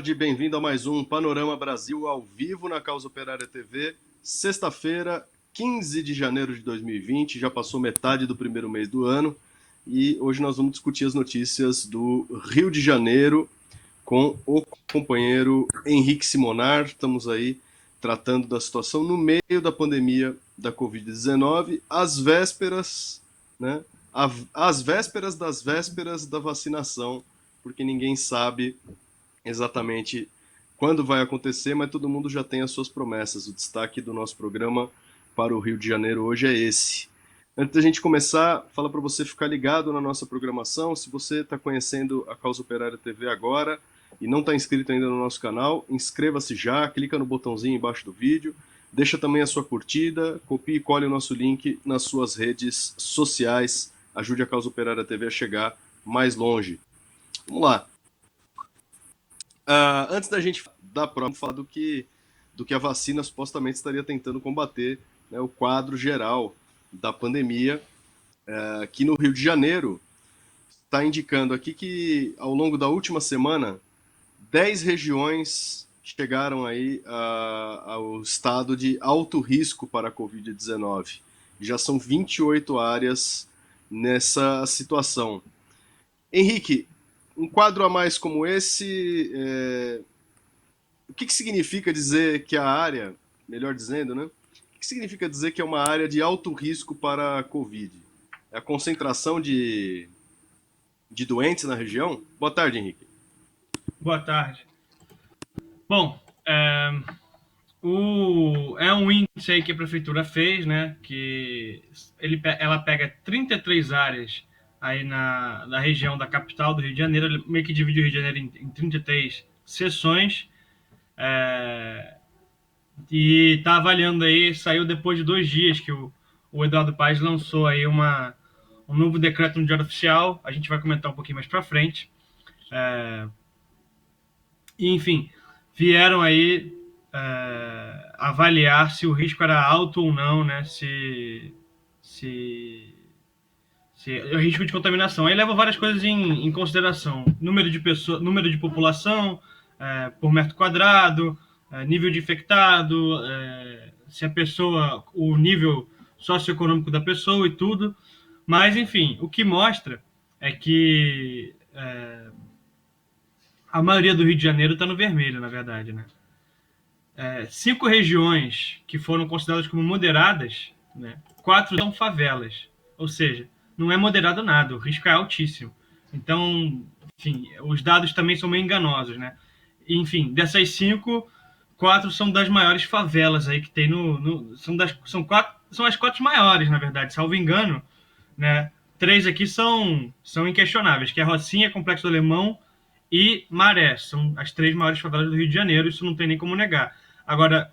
tarde, bem-vindo a mais um Panorama Brasil ao vivo na Causa Operária TV. Sexta-feira, 15 de janeiro de 2020, já passou metade do primeiro mês do ano e hoje nós vamos discutir as notícias do Rio de Janeiro com o companheiro Henrique Simonar. Estamos aí tratando da situação no meio da pandemia da Covid-19, às vésperas, né? Às vésperas das vésperas da vacinação, porque ninguém sabe exatamente quando vai acontecer, mas todo mundo já tem as suas promessas. O destaque do nosso programa para o Rio de Janeiro hoje é esse. Antes da gente começar, fala para você ficar ligado na nossa programação. Se você está conhecendo a Causa Operária TV agora e não está inscrito ainda no nosso canal, inscreva-se já, clica no botãozinho embaixo do vídeo, deixa também a sua curtida, copie e cole o nosso link nas suas redes sociais, ajude a Causa Operária TV a chegar mais longe. Vamos lá. Antes da gente dar prova, vamos falar do que a vacina supostamente estaria tentando combater, né, o quadro geral da pandemia, aqui no Rio de Janeiro. Está indicando aqui que ao longo da última semana, 10 regiões chegaram aí ao estado de alto risco para a Covid-19. Já são 28 áreas nessa situação. Henrique, um quadro a mais como esse, o que significa dizer que a área, melhor dizendo, né? O que significa dizer que é uma área de alto risco para a Covid? É a concentração de doentes na região? Boa tarde, Henrique. Boa tarde. Bom, é um índice aí que a prefeitura fez, né? Que ela pega 33 áreas aí na região da capital do Rio de Janeiro, ele meio que divide o Rio de Janeiro em 33 seções, e está avaliando aí, saiu depois de 2 dias que o Eduardo Paes lançou aí um novo decreto no Diário Oficial, a gente vai comentar um pouquinho mais para frente. E, enfim, vieram aí avaliar se o risco era alto ou não, né? Se o risco de contaminação. Aí leva várias coisas em consideração: número de pessoas, número de população por metro quadrado, nível de infectado, se a pessoa, o nível socioeconômico da pessoa e tudo. Mas, enfim, o que mostra é que a maioria do Rio de Janeiro está no vermelho, na verdade, né? 5 regiões que foram consideradas como moderadas, né? 4 são favelas, ou seja, não é moderado nada, o risco é altíssimo. Então, enfim, os dados também são meio enganosos, né? Enfim, dessas 5, 4 são das maiores favelas aí que tem são as 4 maiores, na verdade, salvo engano, né? 3 aqui são inquestionáveis, que é Rocinha, Complexo do Alemão e Maré. São as 3 maiores favelas do Rio de Janeiro, isso não tem nem como negar. Agora,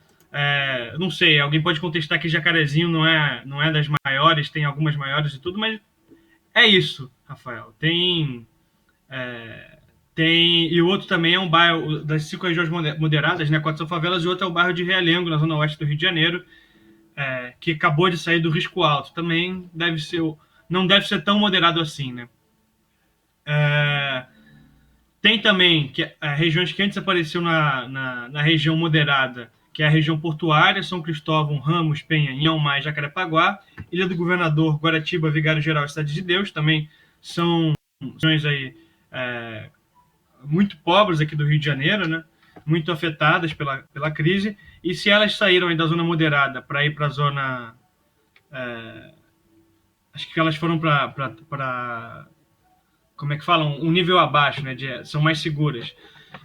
não sei, alguém pode contestar que Jacarezinho não é das maiores, tem algumas maiores e tudo, mas é isso, Rafael. E o outro também é um bairro das 5 regiões moderadas, né? 4 são favelas, e o outro é o bairro de Realengo, na zona oeste do Rio de Janeiro, que acabou de sair do risco alto. Também não deve ser tão moderado assim, né? Tem também regiões que antes apareciam na região moderada, que é a região portuária: São Cristóvão, Ramos, Penha, Inhambane, Jacarepaguá, Ilha do Governador, Guaratiba, Vigário Geral e Cidade de Deus. Também são regiões aí muito pobres aqui do Rio de Janeiro, né? Muito afetadas pela crise. E se elas saíram aí da zona moderada para ir para a zona... acho que elas foram para como é que falam? Um nível abaixo, né? São mais seguras.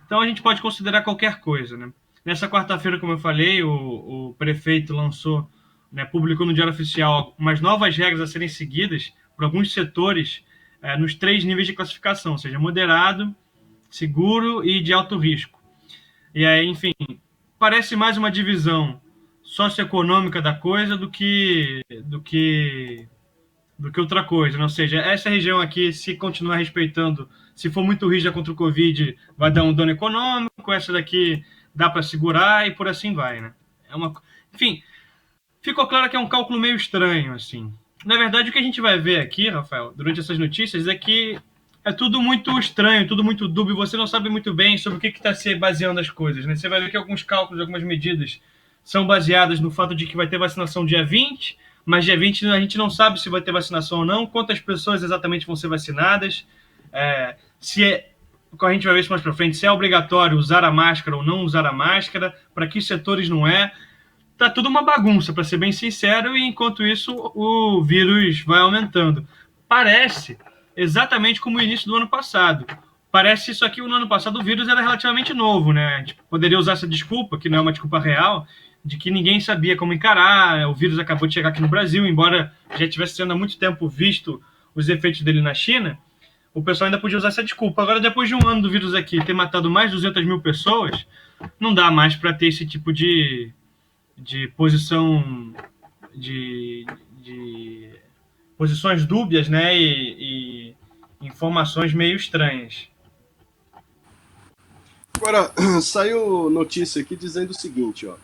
Então a gente pode considerar qualquer coisa, né? Nessa quarta-feira, como eu falei, o prefeito lançou, né, publicou no Diário Oficial umas novas regras a serem seguidas por alguns setores nos 3 níveis de classificação, ou seja, moderado, seguro e de alto risco. E aí, enfim, parece mais uma divisão socioeconômica da coisa do que outra coisa, né? Ou seja, essa região aqui, se continuar respeitando, se for muito rígida contra o Covid, vai dar um dano econômico, essa daqui dá para segurar e por assim vai, né? Enfim, ficou claro que é um cálculo meio estranho, assim. Na verdade, o que a gente vai ver aqui, Rafael, durante essas notícias, é que é tudo muito estranho, tudo muito dúbio, você não sabe muito bem sobre o que está se baseando as coisas, né? Você vai ver que alguns cálculos, algumas medidas são baseadas no fato de que vai ter vacinação dia 20, mas dia 20 a gente não sabe se vai ter vacinação ou não, quantas pessoas exatamente vão ser vacinadas, se é, a gente vai ver isso mais para frente, se é obrigatório usar a máscara ou não usar a máscara, para que setores não é. Tá tudo uma bagunça, para ser bem sincero, e enquanto isso o vírus vai aumentando. Parece exatamente como o início do ano passado. Parece isso aqui, no ano passado o vírus era relativamente novo, né? A gente poderia usar essa desculpa, que não é uma desculpa real, de que ninguém sabia como encarar, o vírus acabou de chegar aqui no Brasil, embora já tivesse sendo há muito tempo visto os efeitos dele na China, o pessoal ainda podia usar essa desculpa. Agora, depois de um ano do vírus aqui ter matado mais de 200 mil pessoas, não dá mais para ter esse tipo de posição de posições dúbias, né, e informações meio estranhas. Agora, saiu notícia aqui dizendo o seguinte, ó,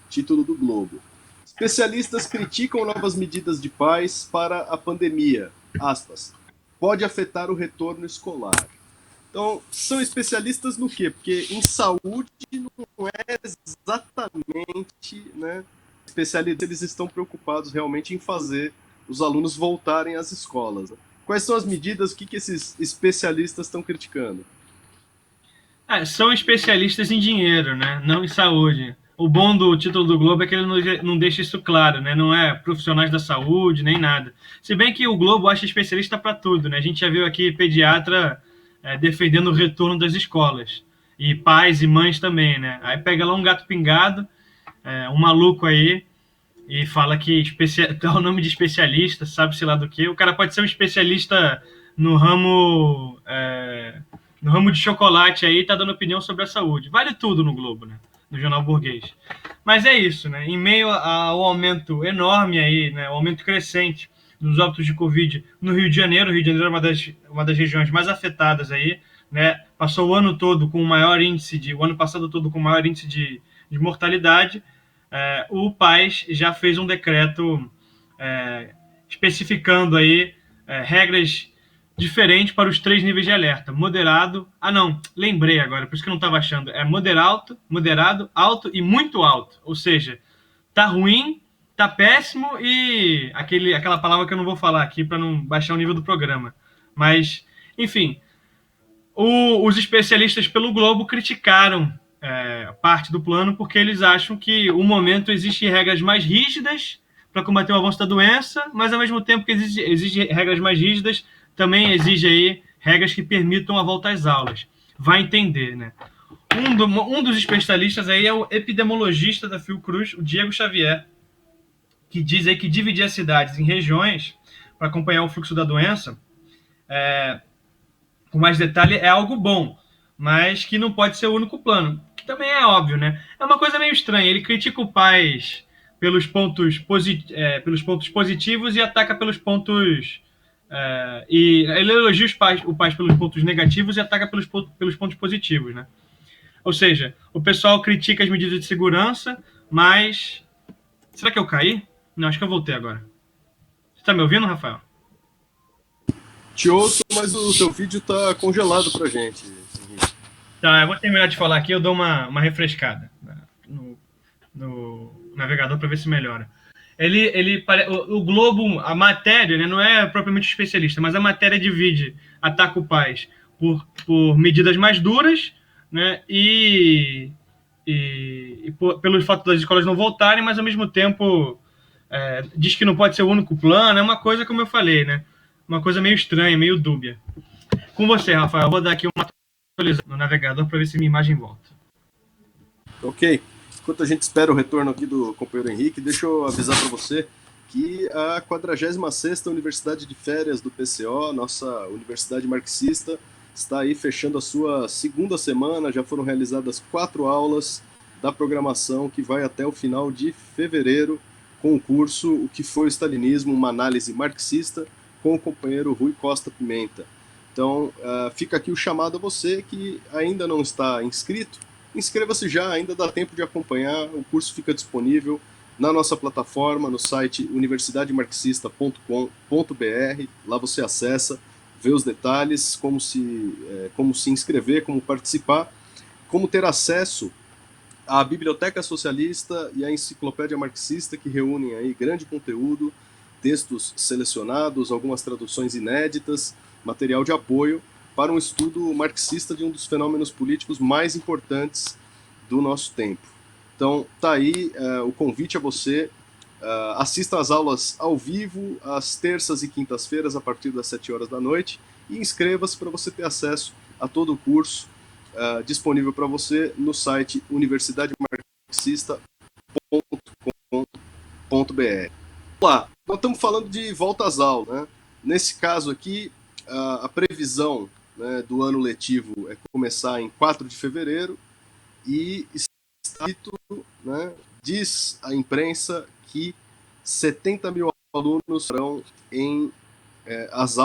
título do Globo. Especialistas criticam novas medidas de paz para a pandemia, aspas, pode afetar o retorno escolar. Então, são especialistas no quê? Porque em saúde não é exatamente, né, especialistas, eles estão preocupados realmente em fazer os alunos voltarem às escolas. Quais são as medidas, o que esses especialistas estão criticando? São especialistas em dinheiro, né, não em saúde. O bom do título do Globo é que ele não deixa isso claro, né? Não é profissionais da saúde, nem nada. Se bem que o Globo acha especialista para tudo, né? A gente já viu aqui pediatra defendendo o retorno das escolas. E pais e mães também, né? Aí pega lá um gato pingado, um maluco aí, e fala que dá o nome de especialista, sabe-se lá do que. O cara pode ser um especialista no ramo, no ramo de chocolate aí, tá dando opinião sobre a saúde. Vale tudo no Globo, né? No jornal burguês. Mas é isso, né? Em meio ao aumento enorme aí, né? O aumento crescente dos óbitos de Covid no Rio de Janeiro. O Rio de Janeiro é uma das regiões mais afetadas aí, né? Passou o ano todo com o maior índice o ano passado todo com o maior índice de mortalidade. O PAS já fez um decreto especificando aí regras diferentes para os 3 níveis de alerta. Moderado. Não, lembrei agora, por isso que eu não estava achando. É moderado, alto e muito alto. Ou seja, tá ruim, tá péssimo e aquela palavra que eu não vou falar aqui para não baixar o nível do programa. Mas, enfim, os especialistas pelo Globo criticaram parte do plano porque eles acham que o momento existe regras mais rígidas para combater o avanço da doença, mas ao mesmo tempo que exige regras mais rígidas, também exige aí regras que permitam a volta às aulas. Vai entender, né? Um dos especialistas aí é o epidemiologista da Fiocruz, o Diego Xavier, que diz aí que dividir as cidades em regiões para acompanhar o fluxo da doença com mais detalhe é algo bom, mas que não pode ser o único plano, que também é óbvio, né? É uma coisa meio estranha, ele critica o PAS pelos pontos positivos e ataca pelos pontos... e ele elogia o PAS pelos pontos negativos e ataca pelos pontos positivos, né? Ou seja, o pessoal critica as medidas de segurança, mas... Será que eu caí? Não, acho que eu voltei agora. Você tá me ouvindo, Rafael? Te ouço, mas o teu vídeo tá congelado pra gente, Henrique. Tá, eu vou terminar de falar aqui, eu dou uma refrescada no navegador para ver se melhora. O Globo, a matéria, né, não é propriamente especialista, mas a matéria divide ataca o PAS por medidas mais duras, né, pelo fato das escolas não voltarem, mas ao mesmo tempo diz que não pode ser o único plano. É uma coisa, como eu falei, né, uma coisa meio estranha, meio dúbia. Com você, Rafael, eu vou dar aqui uma atualização no navegador para ver se minha imagem volta. Ok. Enquanto a gente espera o retorno aqui do companheiro Henrique, deixa eu avisar para você que a 46ª Universidade de Férias do PCO, nossa universidade marxista, está aí fechando a sua segunda semana. Já foram realizadas 4 aulas da programação que vai até o final de fevereiro, com o curso O que foi o Stalinismo, uma análise marxista, com o companheiro Rui Costa Pimenta. Então, fica aqui o chamado a você que ainda não está inscrito. Inscreva-se já, ainda dá tempo de acompanhar. O curso fica disponível na nossa plataforma, no site universidademarxista.com.br. Lá você acessa, ver os detalhes, como se inscrever, como participar, como ter acesso à Biblioteca Socialista e à Enciclopédia Marxista, que reúnem aí grande conteúdo, textos selecionados, algumas traduções inéditas, material de apoio para um estudo marxista de um dos fenômenos políticos mais importantes do nosso tempo. Então, tá aí o convite a você. Assista às aulas ao vivo, às terças e quintas-feiras, a partir das 7 horas da noite, e inscreva-se para você ter acesso a todo o curso disponível para você no site universidademarxista.com.br. Lá, nós estamos falando de volta às aulas, né? Nesse caso aqui, a previsão, né, do ano letivo é começar em 4 de fevereiro e né, diz a imprensa que 70 mil alunos estarão em as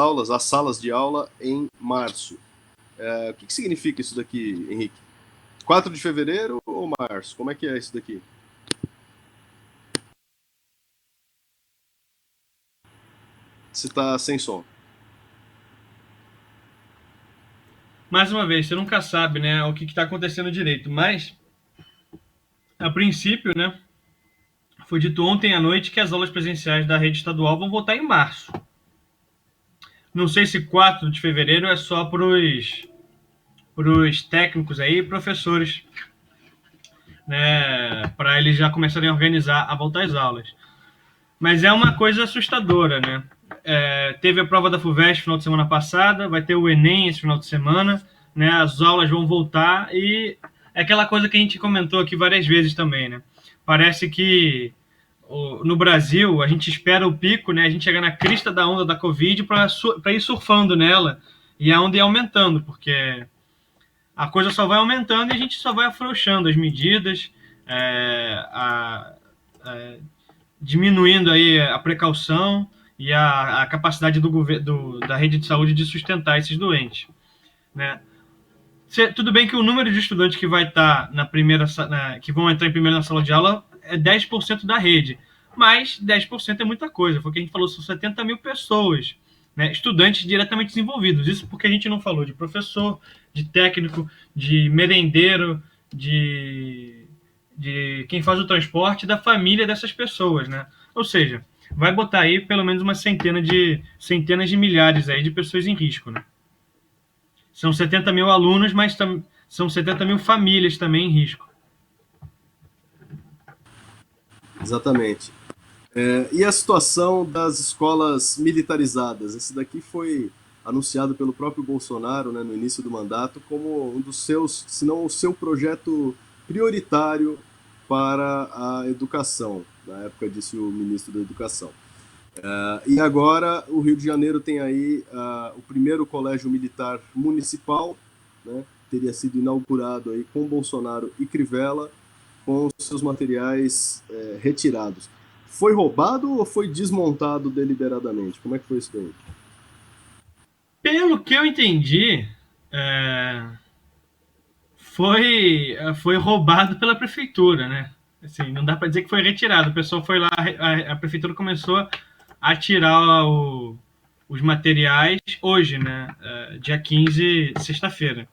salas de aula em março. O que significa isso daqui, Henrique? 4 de fevereiro ou março? Como é que é isso daqui? Você está sem som. Mais uma vez, você nunca sabe, né, o que está acontecendo direito, mas a princípio, né, foi dito ontem à noite que as aulas presenciais da rede estadual vão voltar em março. Não sei se 4 de fevereiro é só para os técnicos aí, professores, né, para eles já começarem a organizar a volta às aulas. Mas é uma coisa assustadora, né? Teve a prova da FUVEST no final de semana passada, vai ter o Enem esse final de semana, né? As aulas vão voltar e é aquela coisa que a gente comentou aqui várias vezes também, né? Parece que no Brasil a gente espera o pico, né? A gente chega na crista da onda da Covid para ir surfando nela e a onda ir aumentando, porque a coisa só vai aumentando e a gente só vai afrouxando as medidas, diminuindo aí a precaução e a capacidade da rede de saúde de sustentar esses doentes, né? Tudo bem que o número de estudantes que vai estar que vão entrar em primeiro na sala de aula é 10% da rede, mas 10% é muita coisa. Foi o que a gente falou, são 70 mil pessoas, né? Estudantes diretamente desenvolvidos. Isso porque a gente não falou de professor, de técnico, de merendeiro, de quem faz o transporte, da família dessas pessoas, né? Ou seja, vai botar aí pelo menos uma centenas de milhares aí de pessoas em risco, né? São 70 mil alunos, mas são 70 mil famílias também em risco. Exatamente. E a situação das escolas militarizadas? Esse daqui foi anunciado pelo próprio Bolsonaro, né, no início do mandato, como um dos seus, se não o seu projeto prioritário para a educação. Na época disse o ministro da Educação. E agora o Rio de Janeiro tem aí o primeiro colégio militar municipal, né, teria sido inaugurado aí com Bolsonaro e Crivella, com seus materiais retirados. Foi roubado ou foi desmontado deliberadamente? Como é que foi isso daí? Pelo que eu entendi, foi roubado pela prefeitura, né? Assim, não dá para dizer que foi retirado. O pessoal foi lá, a prefeitura começou a tirar os materiais hoje, né? Dia 15, sexta-feira.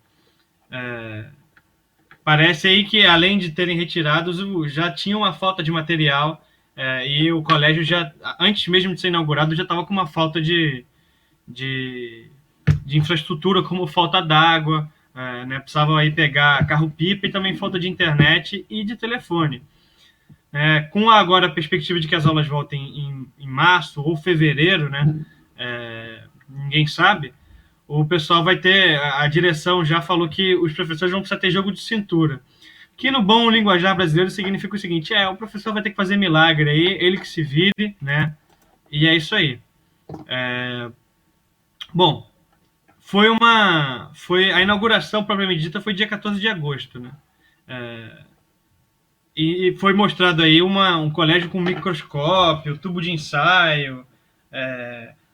Parece aí que, além de terem retirados, já tinha uma falta de material e o colégio já, antes mesmo de ser inaugurado, já estava com uma falta de infraestrutura, como falta d'água, né? Precisava aí pegar carro-pipa e também falta de internet e de telefone. Com agora a perspectiva de que as aulas voltem em março ou fevereiro, né? Ninguém sabe. O pessoal vai ter, a direção já falou que os professores vão precisar ter jogo de cintura. Que no bom linguajar brasileiro significa o seguinte: o professor vai ter que fazer milagre aí, ele que se vire, né? E é isso aí. Bom, foi a inauguração propriamente dita foi dia 14 de agosto, né? E foi mostrado aí um colégio com microscópio, tubo de ensaio,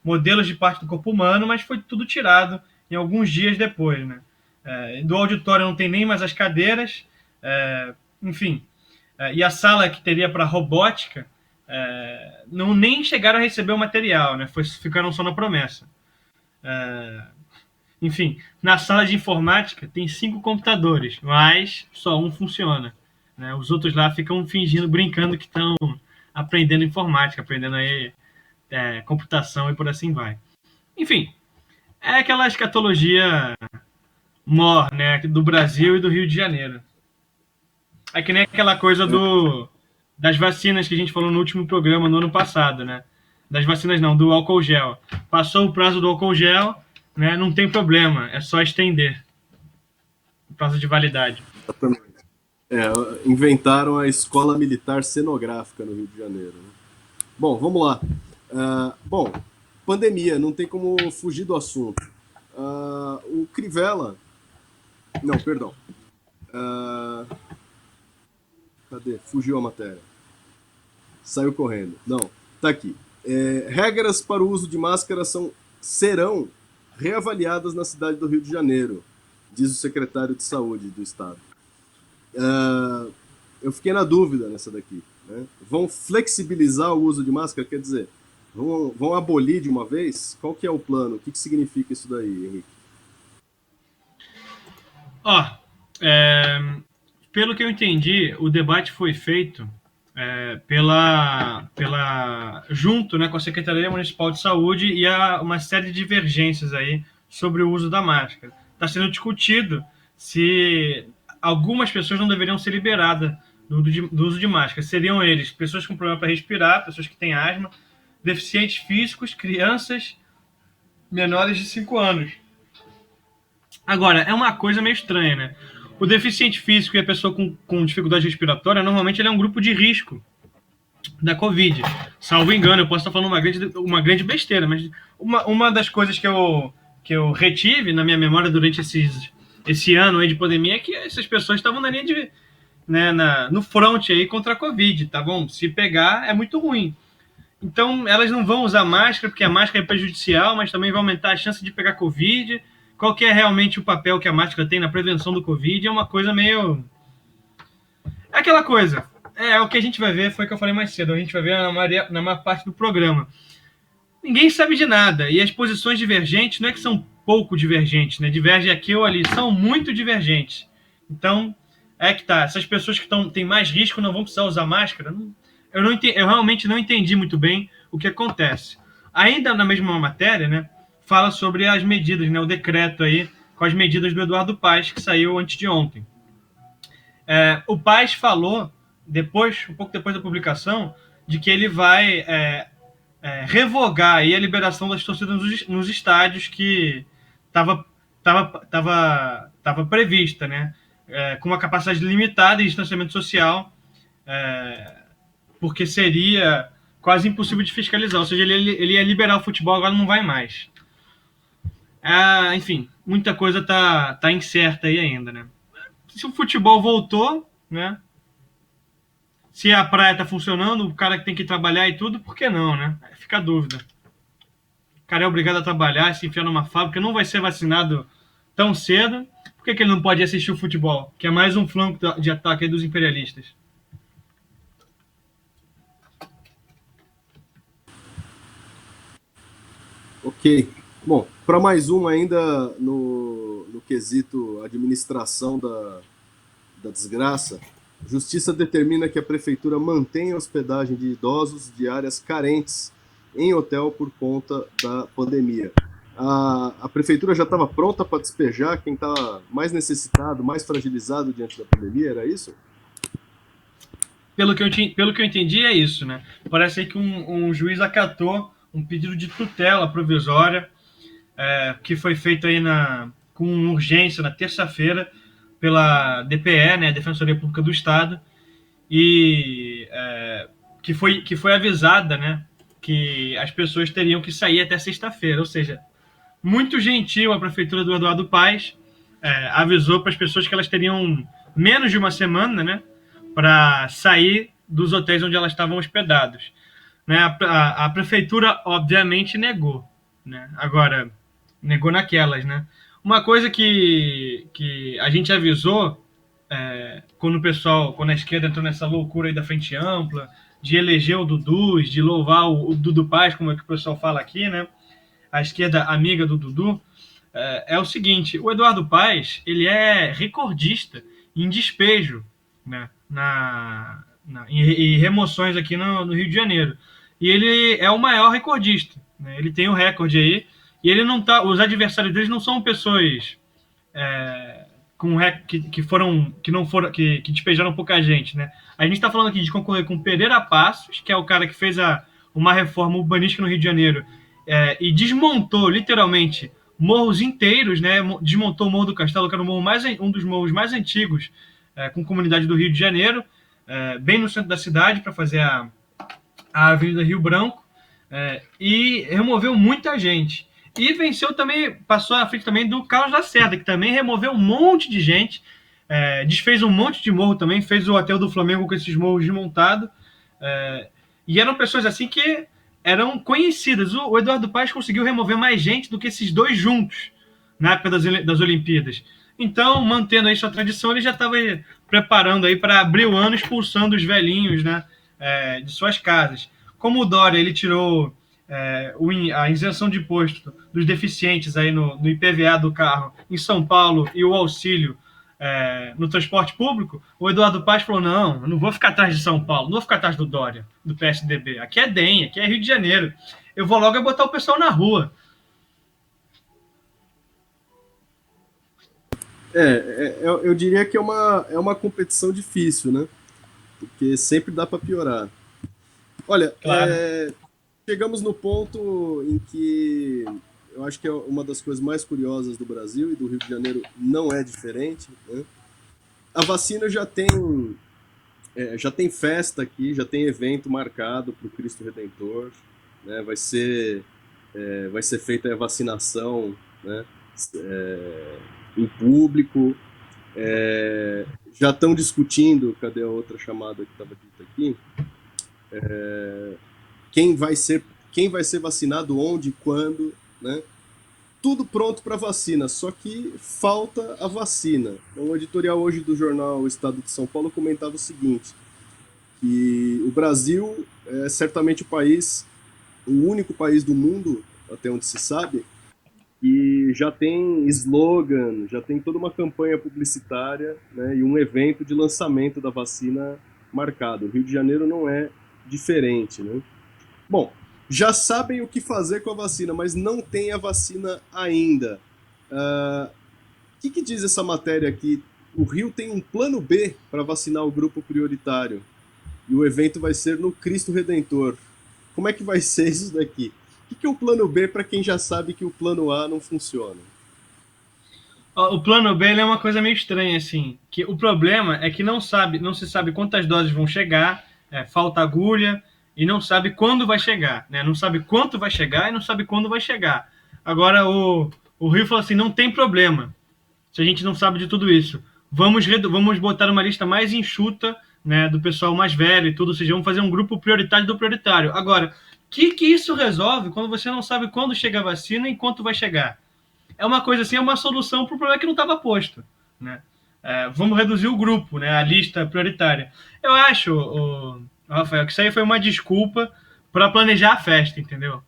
modelos de parte do corpo humano, mas foi tudo tirado em alguns dias depois, né? Do auditório não tem nem mais as cadeiras, enfim. E a sala que teria para robótica não nem chegaram a receber o material, né? Ficaram só na promessa. Enfim, na sala de informática tem 5 computadores, mas só um funciona, né? Os outros lá ficam fingindo, brincando que estão aprendendo informática, aprendendo aí computação e por assim vai. Enfim, é aquela escatologia mor, né, do Brasil e do Rio de Janeiro. É que nem aquela coisa das vacinas que a gente falou no último programa, no ano passado, né? Das vacinas não, do álcool gel. Passou o prazo do álcool gel, né? Não tem problema, é só estender o prazo de validade. Exatamente. Inventaram a escola militar cenográfica no Rio de Janeiro. Né? Bom, vamos lá. Bom, pandemia, não tem como fugir do assunto. O Crivella. Não, perdão. Cadê? Fugiu a matéria. Saiu correndo. Não, tá aqui. Regras para o uso de máscara serão reavaliadas na cidade do Rio de Janeiro, diz o secretário de Saúde do Estado. Eu fiquei na dúvida nessa daqui. Né? Vão flexibilizar o uso de máscara? Quer dizer, vão abolir de uma vez? Qual que é o plano? O que significa isso daí, Henrique? Pelo que eu entendi, o debate foi feito junto, né, com a Secretaria Municipal de Saúde e há uma série de divergências aí sobre o uso da máscara. Está sendo discutido se algumas pessoas não deveriam ser liberadas do uso de máscara. Seriam eles pessoas com problema para respirar, pessoas que têm asma, deficientes físicos, crianças menores de 5 anos. Agora, é uma coisa meio estranha, né? O deficiente físico e a pessoa com dificuldade respiratória, normalmente ele é um grupo de risco da Covid. Salvo engano, eu posso estar falando uma grande besteira, mas uma das coisas que eu retive na minha memória durante esse ano aí de pandemia é que essas pessoas estavam na linha de... Né, no front aí contra a Covid, tá bom? Se pegar, é muito ruim. Então, elas não vão usar máscara, porque a máscara é prejudicial, mas também vai aumentar a chance de pegar Covid. Qual que é realmente o papel que a máscara tem na prevenção do Covid? É uma coisa meio... É aquela coisa. O que a gente vai ver, foi o que eu falei mais cedo, a gente vai ver na maior parte do programa. Ninguém sabe de nada, e as posições divergentes não é que são pouco divergentes, né? Divergem aqui ou ali, são muito divergentes. Então, essas pessoas que têm mais risco não vão precisar usar máscara? Eu realmente não entendi muito bem o que acontece. Ainda na mesma matéria, né, fala sobre as medidas, né, o decreto aí com as medidas do Eduardo Paes, que saiu antes de ontem. O Paes falou, um pouco depois da publicação, de que ele vai revogar aí a liberação das torcidas nos estádios que estava prevista, né? Com uma capacidade limitada e distanciamento social, porque seria quase impossível de fiscalizar. Ou seja, ele ia liberar o futebol, agora não vai mais. Enfim, muita coisa tá incerta aí ainda, né? Se o futebol voltou, né? Se a praia tá funcionando, o cara que tem que trabalhar e tudo, por que não, né? Fica a dúvida. O cara é obrigado a trabalhar, se enfiar numa fábrica, não vai ser vacinado tão cedo. Por que ele não pode assistir o futebol? Que é mais um flanco de ataque aí dos imperialistas. Ok. Bom, para mais um ainda no quesito administração da desgraça, Justiça determina que a Prefeitura mantenha a hospedagem de idosos de áreas carentes em hotel por conta da pandemia. A Prefeitura já estava pronta para despejar quem está mais necessitado, mais fragilizado diante da pandemia, era isso? Pelo que eu entendi, é isso, né? Parece que um juiz acatou um pedido de tutela provisória que foi feito aí com urgência na terça-feira pela DPE, né, Defensoria Pública do Estado, e que foi avisada, né, que as pessoas teriam que sair até sexta-feira, ou seja, muito gentil a prefeitura do Eduardo Paes, avisou para as pessoas que elas teriam menos de uma semana, né, para sair dos hotéis onde elas estavam hospedados. Né, a prefeitura, obviamente, negou. Né? Agora, negou naquelas, né? Uma coisa que a gente avisou quando a esquerda entrou nessa loucura aí da frente ampla, de eleger o Duduz, de louvar o Dudu Paz, como é que o pessoal fala aqui, né? a esquerda amiga do Dudu, é o seguinte: o Eduardo Paes ele é recordista em despejo, né, em remoções aqui no Rio de Janeiro. E ele é o maior recordista, né? Ele tem o recorde aí. E ele não tá. Os adversários deles não são pessoas que não foram que despejaram pouca gente, né? A gente está falando aqui de concorrer com Pereira Passos, que é o cara que fez uma reforma urbanística no Rio de Janeiro e desmontou literalmente morros inteiros, né? Desmontou o Morro do Castelo, que era um dos morros mais antigos com comunidade do Rio de Janeiro, bem no centro da cidade, para fazer a Avenida Rio Branco, e removeu muita gente. E venceu também, passou à frente também do Carlos Lacerda, que também removeu um monte de gente, desfez um monte de morro também, fez o hotel do Flamengo com esses morros desmontados. E eram pessoas assim que eram conhecidas. O Eduardo Paes conseguiu remover mais gente do que esses dois juntos na época das Olimpíadas. Então, mantendo aí sua tradição, ele já estava preparando aí para abrir o ano expulsando os velhinhos, né, de suas casas. Como o Dória ele tirou a isenção de imposto dos deficientes aí no IPVA do carro em São Paulo e o auxílio no transporte público, o Eduardo Paes falou: não, eu não vou ficar atrás de São Paulo, não vou ficar atrás do Dória, do PSDB. Aqui é DEM, aqui é Rio de Janeiro. Eu vou logo botar o pessoal na rua. Eu diria que é uma competição difícil, né? Porque sempre dá para piorar. Olha, Claro. chegamos no ponto em que eu acho que é uma das coisas mais curiosas do Brasil e do Rio de Janeiro não é diferente, né? A vacina já tem festa aqui, já tem evento marcado para o Cristo Redentor, né? Vai ser feita a vacinação, né? Em público. Já estão discutindo, cadê a outra chamada que estava dita aqui? Quem vai ser vacinado, onde, quando, né? Tudo pronto para vacina, só que falta a vacina. Então, o editorial hoje do jornal Estado de São Paulo comentava o seguinte, que o Brasil é certamente o único país do mundo, até onde se sabe, que já tem slogan, já tem toda uma campanha publicitária, né, e um evento de lançamento da vacina marcado. O Rio de Janeiro não é diferente, né? Bom, já sabem o que fazer com a vacina, mas não tem a vacina ainda. O que diz essa matéria aqui? O Rio tem um plano B para vacinar o grupo prioritário. E o evento vai ser no Cristo Redentor. Como é que vai ser isso daqui? O que é o plano B para quem já sabe que o plano A não funciona? O plano B é uma coisa meio estranha, assim. Que o problema é que não se sabe quantas doses vão chegar, falta agulha, e não sabe quando vai chegar, né? Não sabe quanto vai chegar e não sabe quando vai chegar. Agora, o Rio falou assim: não tem problema se a gente não sabe de tudo isso. Vamos botar uma lista mais enxuta, né, do pessoal mais velho e tudo, ou seja, vamos fazer um grupo prioritário do prioritário. Agora, o que isso resolve quando você não sabe quando chega a vacina e quanto vai chegar? É uma coisa assim, é uma solução para o problema que não estava posto, né? Vamos reduzir o grupo, né, a lista prioritária. Eu acho, Rafael, que isso aí foi uma desculpa para planejar a festa, entendeu?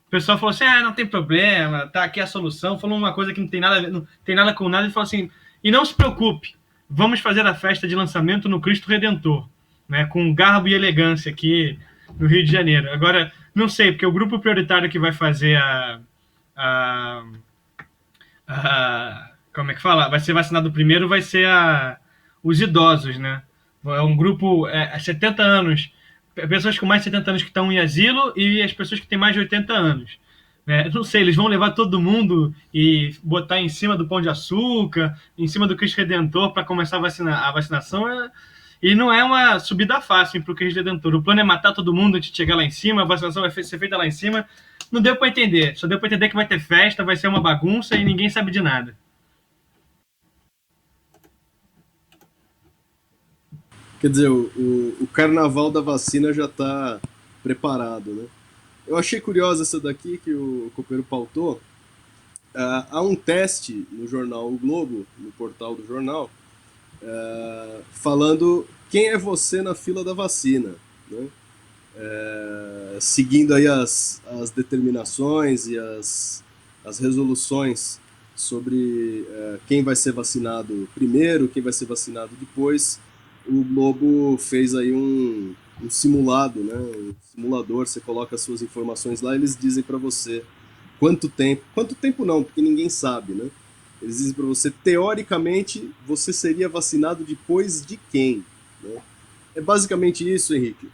O pessoal falou assim: não tem problema, tá aqui a solução. Falou uma coisa que não tem nada a ver, não tem nada com nada, e falou assim: e não se preocupe, vamos fazer a festa de lançamento no Cristo Redentor, né, com garbo e elegância aqui no Rio de Janeiro. Agora, não sei, porque o grupo prioritário que vai fazer a como é que fala? Vai ser vacinado primeiro, vai ser os idosos, né? É um grupo, 70 anos, pessoas com mais de 70 anos que estão em asilo e as pessoas que têm mais de 80 anos. Não sei, eles vão levar todo mundo e botar em cima do Pão de Açúcar, em cima do Cristo Redentor para começar a vacinação. E não é uma subida fácil para o Cristo Redentor. O plano é matar todo mundo antes de chegar lá em cima, a vacinação vai ser feita lá em cima. Não deu para entender. Só deu para entender que vai ter festa, vai ser uma bagunça e ninguém sabe de nada. Quer dizer, o carnaval da vacina já está preparado, né? Eu achei curiosa essa daqui que o Copeiro pautou. Há um teste no jornal O Globo, no portal do jornal, falando quem é você na fila da vacina, né? seguindo aí as determinações e as resoluções sobre quem vai ser vacinado primeiro, quem vai ser vacinado depois, o Globo fez aí um simulado, né? Um simulador, você coloca as suas informações lá, eles dizem para você quanto tempo não, porque ninguém sabe, né? Eles dizem para você, teoricamente, você seria vacinado depois de quem, né? É basicamente isso, Henrique.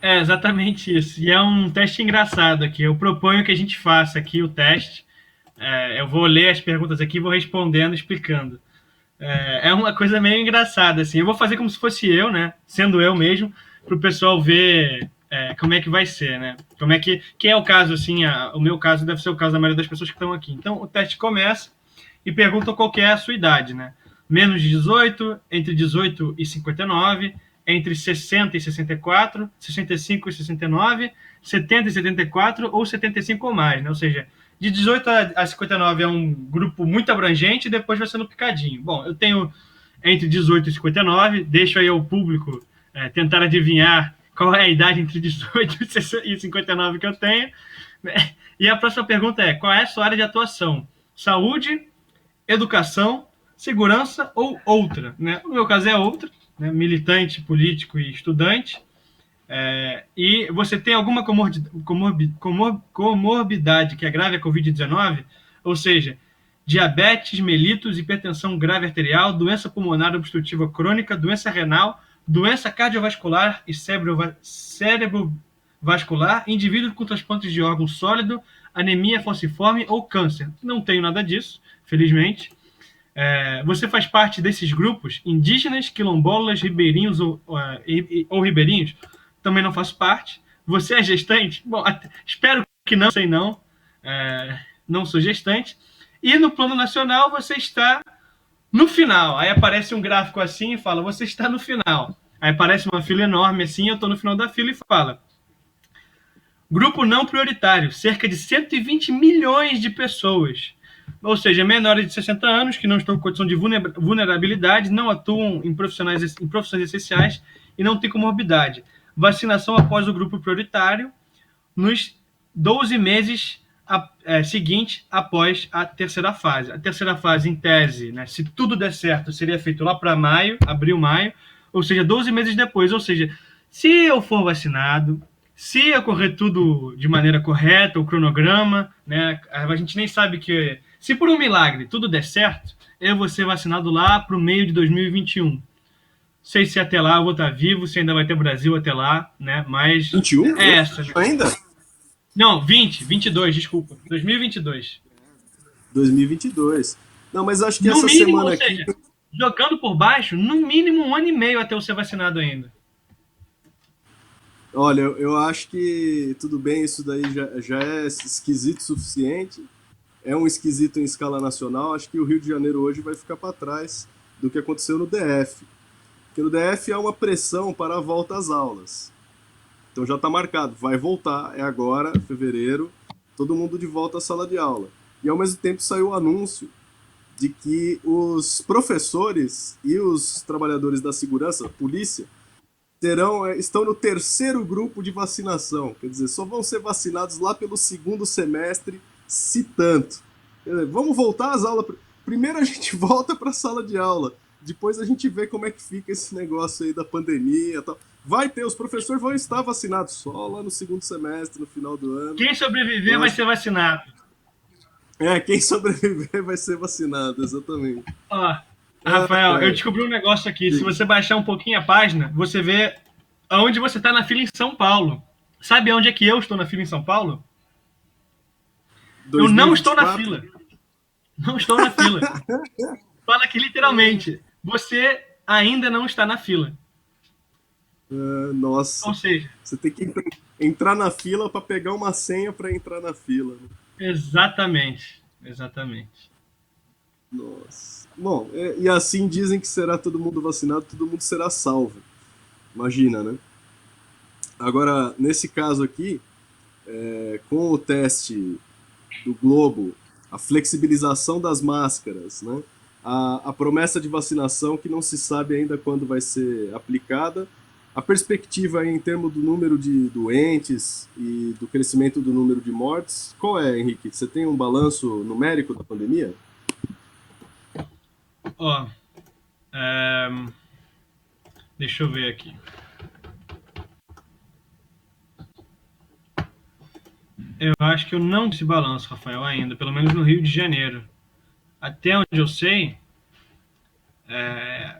É exatamente isso. E é um teste engraçado aqui. Eu proponho que a gente faça aqui o teste. Eu vou ler as perguntas aqui e vou respondendo, explicando. É uma coisa meio engraçada, assim. Eu vou fazer como se fosse eu, né? Sendo eu mesmo, para o pessoal ver como é que vai ser, né? Como é que é o caso, assim, o meu caso deve ser o caso da maioria das pessoas que estão aqui. Então, o teste começa e pergunta qual que é a sua idade, né? Menos de 18, entre 18 e 59, entre 60 e 64, 65 e 69, 70 e 74 ou 75 ou mais, né? Ou seja, de 18 a 59 é um grupo muito abrangente e depois vai sendo picadinho. Bom, eu tenho entre 18 e 59, deixo aí ao público tentar adivinhar qual é a idade entre 18 e 59 que eu tenho. E a próxima pergunta é: qual é a sua área de atuação? Saúde, educação, segurança ou outra? Né? No meu caso é outra, né? Militante, político e estudante. E você tem alguma comorbidade que agrave a Covid-19, ou seja, diabetes, mellitus, hipertensão grave arterial, doença pulmonar obstrutiva crônica, doença renal, doença cardiovascular e cerebrovascular, indivíduo com transplante de órgão sólido, anemia falciforme ou câncer. Não tenho nada disso, felizmente. Você faz parte desses grupos indígenas, quilombolas, ribeirinhos ou ribeirinhos? Também não faço parte. Você é gestante? Bom, espero que não, sei não. Não sou gestante. E no plano nacional você está no final. Aí aparece um gráfico assim e fala, você está no final. Aí aparece uma fila enorme assim, eu estou no final da fila e fala, grupo não prioritário, cerca de 120 milhões de pessoas. Ou seja, menores de 60 anos que não estão em condição de vulnerabilidade, não atuam em profissões essenciais e não têm comorbidade. Vacinação após o grupo prioritário nos 12 meses seguintes após a terceira fase. A terceira fase, em tese, né, se tudo der certo, seria feito lá para maio, abril, maio, ou seja, 12 meses depois. Ou seja, se eu for vacinado, se ocorrer tudo de maneira correta, o cronograma, né, a gente nem sabe que... Se por um milagre tudo der certo, eu vou ser vacinado lá para o meio de 2021. Sei se até lá eu vou estar vivo, se ainda vai ter Brasil até lá, né? Mas 21? é essa. Né? Ainda? Não, 22, desculpa. 2022. 2022. Não, mas acho que No essa mínimo, semana ou aqui... seja, jogando por baixo, no mínimo 1 ano e meio até eu ser vacinado ainda. Olha, eu acho que tudo bem, isso daí já é esquisito o suficiente. É um esquisito em escala nacional. Acho que o Rio de Janeiro hoje vai ficar para trás do que aconteceu no DF. Porque no DF há uma pressão para a volta às aulas. Então já está marcado, vai voltar, é agora, fevereiro, todo mundo de volta à sala de aula. E ao mesmo tempo saiu o anúncio de que os professores e os trabalhadores da segurança, polícia, estão no terceiro grupo de vacinação. Quer dizer, só vão ser vacinados lá pelo segundo semestre, se tanto. Quer dizer, vamos voltar às aulas. Primeiro a gente volta para a sala de aula. Depois a gente vê como é que fica esse negócio aí da pandemia e tal. Vai ter, os professores vão estar vacinados só lá no segundo semestre, no final do ano. Quem sobreviver vai ser vacinado. Quem sobreviver vai ser vacinado, exatamente. Ó, Rafael, eu descobri um negócio aqui. Se você baixar um pouquinho a página, você vê aonde você está na fila em São Paulo. Sabe onde é que eu estou na fila em São Paulo? 2024? Eu não estou na fila. Não estou na fila. Fala aqui literalmente. Você ainda não está na fila. Nossa. Ou seja, você tem que entrar na fila para pegar uma senha para entrar na fila. Né? Exatamente. Nossa. Bom, e assim dizem que será todo mundo vacinado, todo mundo será salvo. Imagina, né? Agora, nesse caso aqui, com o teste do Globo, a flexibilização das máscaras, né? A promessa de vacinação que não se sabe ainda quando vai ser aplicada, A perspectiva aí, em termos do número de doentes e do crescimento do número de mortes, qual é, Henrique? Você tem um balanço numérico da pandemia? Ó, é, deixa eu ver aqui. Eu acho que eu não tenho esse balanço, Rafael, ainda, pelo menos no Rio de Janeiro. Até onde eu sei,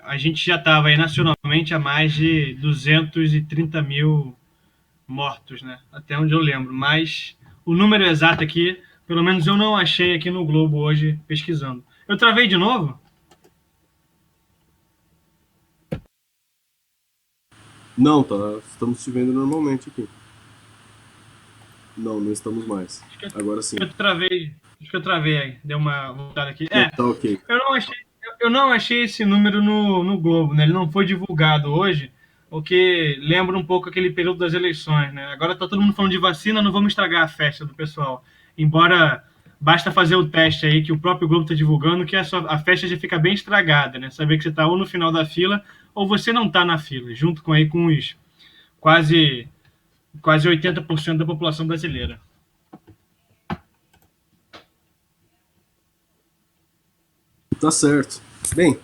a gente já estava aí nacionalmente a mais de 230 mil mortos, né? Até onde eu lembro. Mas o número exato aqui, pelo menos eu não achei aqui no Globo hoje pesquisando. Eu travei de novo? Não, tá. Estamos te vendo normalmente aqui. Não, não estamos mais. Acho que Agora sim. eu travei. Acho que eu travei aí. Deu uma voltada aqui. Não, tá ok. Eu não achei, eu não achei esse número no Globo, né? Ele não foi divulgado hoje, o que lembra um pouco aquele período das eleições, né? Agora tá todo mundo falando de vacina, não vamos estragar a festa do pessoal. Embora basta fazer o teste aí que o próprio Globo está divulgando, que a festa já fica bem estragada, né? Saber que você está ou no final da fila ou você não está na fila, junto com os quase, quase 80% da população brasileira. Tá certo. Bem,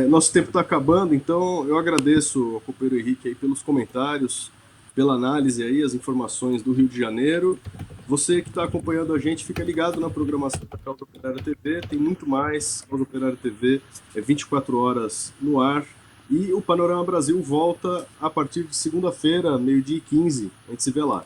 nosso tempo está acabando, então eu agradeço ao companheiro Henrique aí pelos comentários, pela análise aí, as informações do Rio de Janeiro. Você que está acompanhando a gente, fica ligado na programação da Causa Operária TV, tem muito mais. Causa Operária TV é 24 horas no ar. E o Panorama Brasil volta a partir de segunda-feira, 12h15. A gente se vê lá.